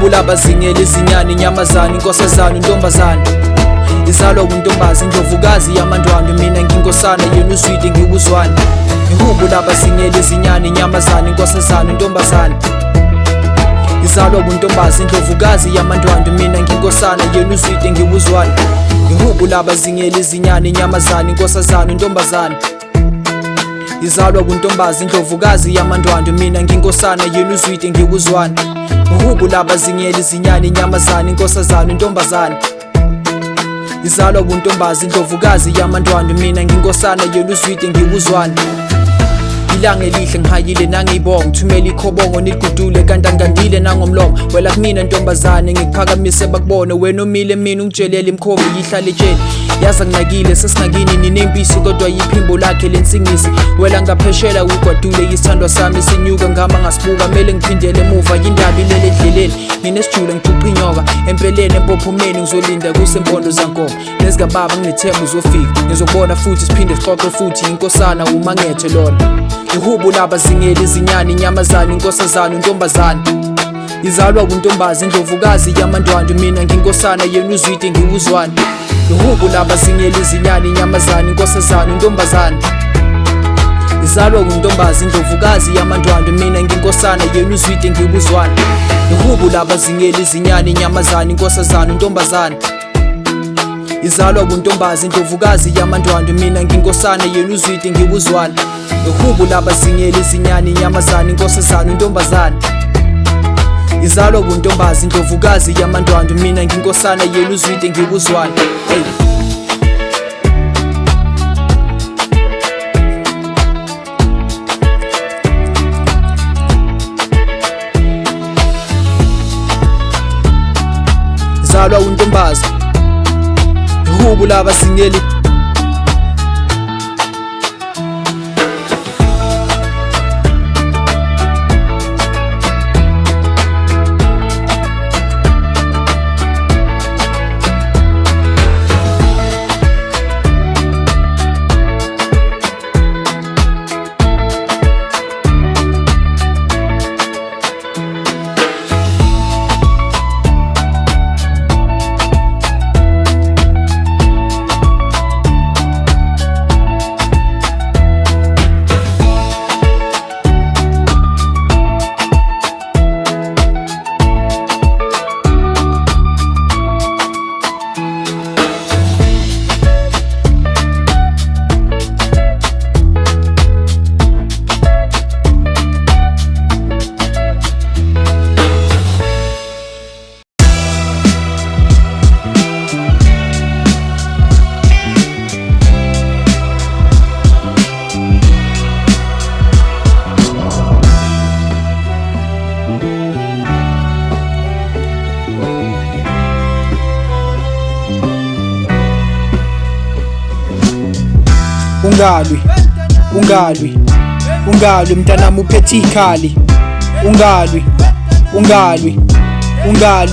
Ihubo labazingeli izinyani inyamazane inkosazane intombazane izalwa kuntombazi indlovukazi yamandwandwe mina nginkosana yena uswidi ngiwuzwane Ihubo labazingeli izinyani inyamazane inkosazane intombazane izalwa kuntombazi indlovukazi yamandwandwe mina nginkosana yena uswidi ngiwuzwane Ihubo labazingeli izinyani inyamazane inkosazane intombazane izalwa kuntombazi indlovukazi yamandwandwe mina nginkosana yena uzwide ngiwuzwane Ihubo labazingeli izinyani inyamazane inkosazane intombazane izalwa kuntombazi indlovukazi yamandwandwe mina nginkosana yena uzwide ngiwuzwane Ilanga elihle ngihayile nangiyibonga thumela ikhobongo nigudule kanti angandile nangomlomo wela kumina ntombazane ngikuphakamise bakubone wena umile mina ungitshelele imkhovu yihlale etsheni yaza nginakile sesinakini ninempisi kodwa yiphimbo lakhe lensingisi wela ngapheshela ugwadule isithandwa sami sinyuka ngama ngasibuka mele ngiphindele emuva yindaba ilele edleleni nginesijule ngixuqa inyoka empeleni empophomeni ngizolinda kusempondo zankomo nezikababa nginethemba uzofika ngizobona futhi siphinde sixoxe futhi inkosana umangethe lona Ihubo labazingeli izinyani inyamazane inkosazane intombazane izalwa kuntombazi indlovukazi yamandwandwe mina nginkosana yena uzwide ngiwuzwane Ihubo labazingeli izinyani inyamazane inkosazane intombazane izalwa kuntombazi indlovukazi yamandwandwe mina nginkosana yena uzwide ngiwuzwane Ihubo labazingeli izinyani inyamazane inkosazane intombazane izalwa kuntombazi indlovukazi yamandwandwe mina nginkosana yena uzwide ngiwuzwane Ihubo labazingeli izinyani inyamazane inkosazane intombazane izalwa kuntombazi indlovukazi yamandwandwe mina nginkosana yena uzwide ngiwuzwane izalwa untombazi Ihubo labazingeli Ungalwi mntanami uphethe ikhali ungalwi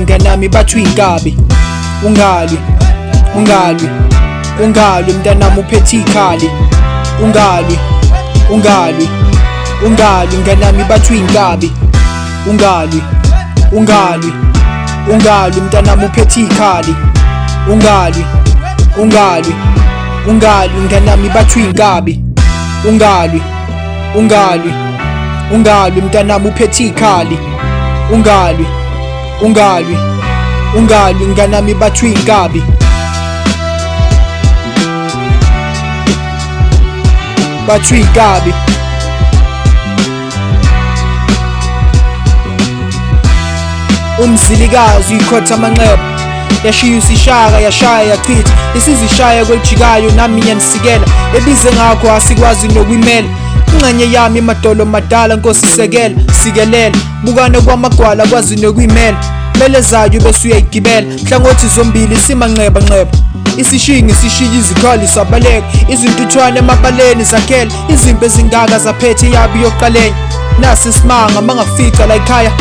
mntanami bathwa inkabi ungalwi mntanami uphethe ikhali ungalwi mntanami bathwa inkabi ungalwi mntanami uphethe ikhali ungalwi mntanami bathwa inkabi ungalwi mntanami uphethe ikhali ungalwi mntanami bathwa inkabi umzilikazi uyikhotha amanxeba yashiya usishaka yashaya yachitha isizishaya kwelijikayo nami nyansikela ebize ngakho asikwazi nokwimela ingxenye yami emadolo madala nkosi sekela sikelela bukane kwamagwala kwazi nokwimela mele zayo bese uyayigibela hlangothi zombili simanxeba isishingi sishiya izikhali sabaleka izintuthwane emabaleni zakhela izimpi ezingaka zaphethe yabi yoqalenya nasi simanga mangafica la ekhaya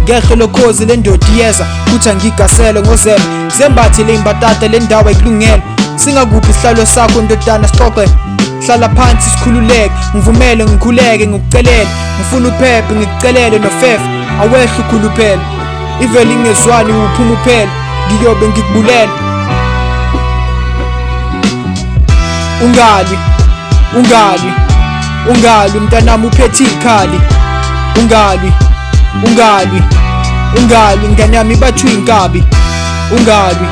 ngehlo lokhozi lendoda iyeza kuthi angigasele ngozeme zembathi le imbatata le ndawo ayikulungela singakuphi isihlalo sakho ndodana sixoxe hlala phansi sikhululeke ngivumele ngikhuleke ngikucelele ngifuna uphephe ngikucelele nofefe awehla ukhuluphela ivele ingezwani uphuma uphela ngiyobe ngikubulela. Ungali, ungali, ungali mntanami uphethe ikhali. Ungali, ungali, ungali ngane yami bathwa inkabi. Ungali,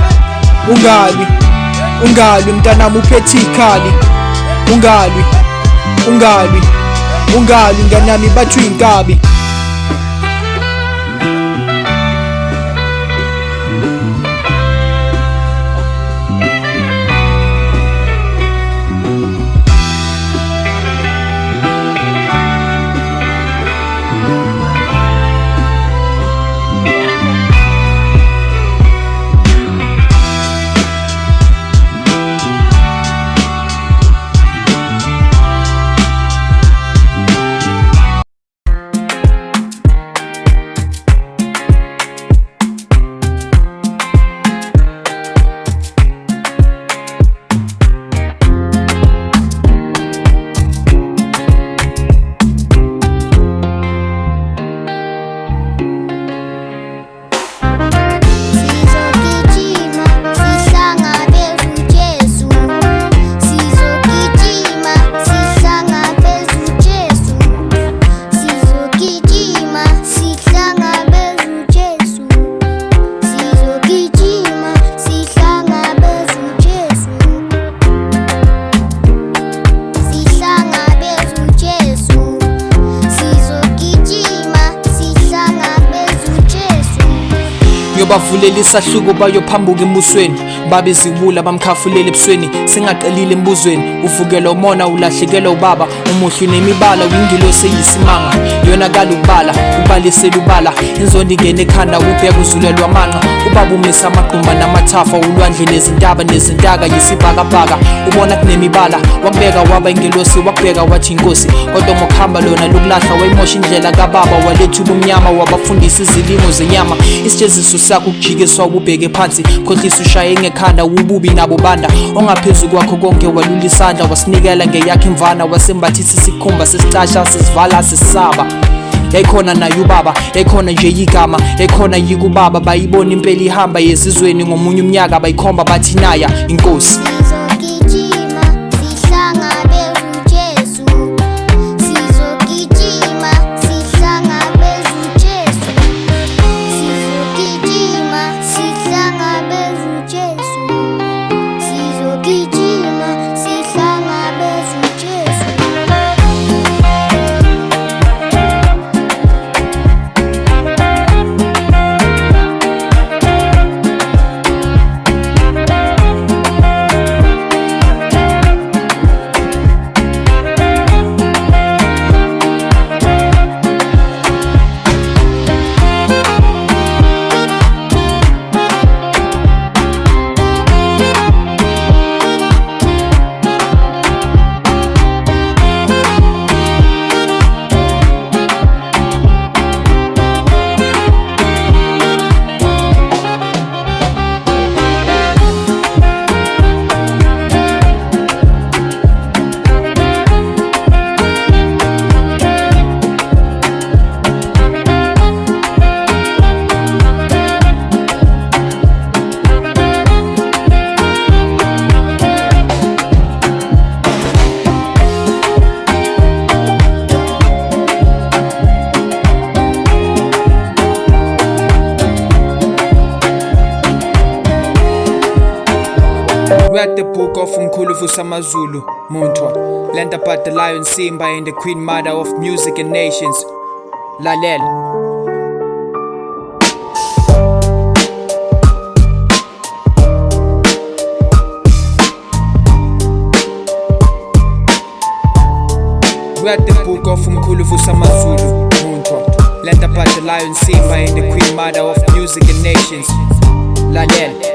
ungali, ungali mntanami uphethe ikhali. Ungali, ungali, ungali ngane yami bathwa inkabi. Bavulela isahluko bayophambuka embusweni, babeziwula bamkhafulela ebusweni. Singaqelile embuzweni, uvukela umona ulahlekelwa ubaba. Umuhlu nemibala wingilosi eyisimanga, yonakala ukubala ubalisela ubala. Inzondo ingene ekhanda ubheka uzulelwa amanqa. Ubaba umisa amagquma namathafa, ulwandle nezintaba nezintaka yisibhakabhaka. Ubona kunemibala wakubeka waba ingelosi, wakubeka wathi inkosi. Kodwa mokuhamba lona lokulahla wayimosha indlela kababa. Waletha ubumnyama wabafundisa izilimo zenyama. Isijeziso sakho ukujikiswa ubheke phansi, khohlisa ushaye ngekhanda ububi nabo banda. Ongaphezu kwakho konke walula isandla, wasinikela ngeyakhe imvana. Wasembathisa isikhumba sesicasha sesivala sesisaba. Yayikhona naye ubaba, yayikhona nje igama, yayikhona yikubaba. Bayibona impela ihamba yezizweni ngomunye umnyaka, bayikhomba bathi naya inkosi. Read the book of Mkhulu Samazulu, Muntwa. Learned about the lion Simba and the queen mother of music and nations, Lalel. Read the book of Mkhulu Samazulu, Muntwa. Learned about the lion Simba and the queen mother of music and nations, Lalel.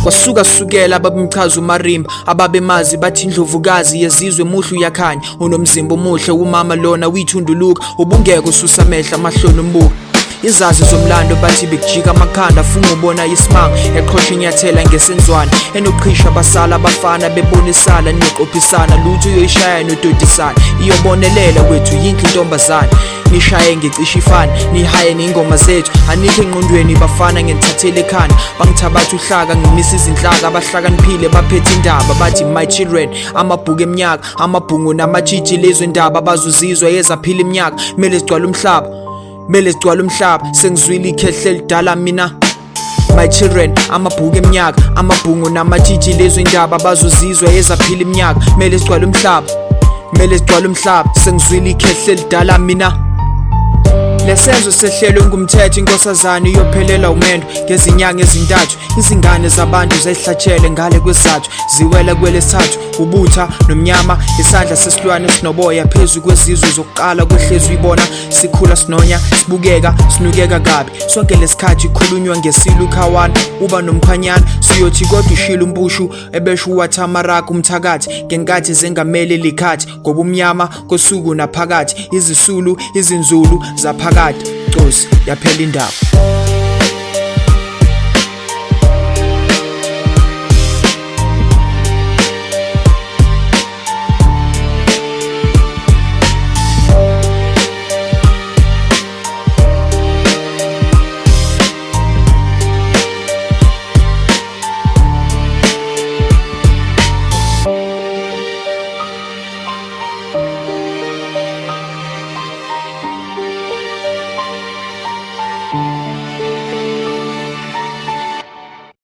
Kwasuka-sukela ababemchaza uMarimba, ababemazi bathi indlovukazi yezizwe muhlu yakhanya. Unomzimba omuhle umama lona uyithunduluka, ubungeke ususa amehla amahloni umbuka. Izazi zomlando bathi bekujika amakhanda funga ubona isimanga eqhosha inyathela ngesenzwana enoqhisha basala abafana bebonisana neqophisana lutho uyoyishaya nododisana iyobonelela kwethu yinhle intombazana nishaye ngecisha ifana nihaye ningoma zethu anikho engqondweni bafana ngenthathele ekhanda bangithabatha uhlaka ngimisa izinhlaka abahlakaniphile baphethe indaba bathi my children amabhuku eminyaka amabhungu namatshitshi lezo ndaba bazuzizwa yezaphila iminyaka mele sigcwala umhlaba sengizwile ikhehle lidala mina my children amabhuku eminyaka amabhungu namatshitshi lezo ndaba bazuzizwa yezaphila iminyaka mele sigcwala umhlaba sengizwile ikhehle lidala mina lesenzo sehlelo ngumthetho inkosazana iyophelela umendo ngezinyanga ezintathu izingane zabantu zayihlatshele ngale kwesathu ziwela kwelesithathu ubutha nomnyama isandla sesilwane sinoboya phezu kwezizwe zokuqala kwehlezi uyibona sikhula sinonya sinukeka kabi sonke lesikhathi ikhulunywa ngesilu khawana uba nomkhanyana siyothi kodwa ushila umpushu ebesho uwathamaraka umthakathi ngenkathi zengamele likhathi ngoba umnyama kosuku naphakathi izisulu izinzulu zaphakathi Nkosi yaphela indaba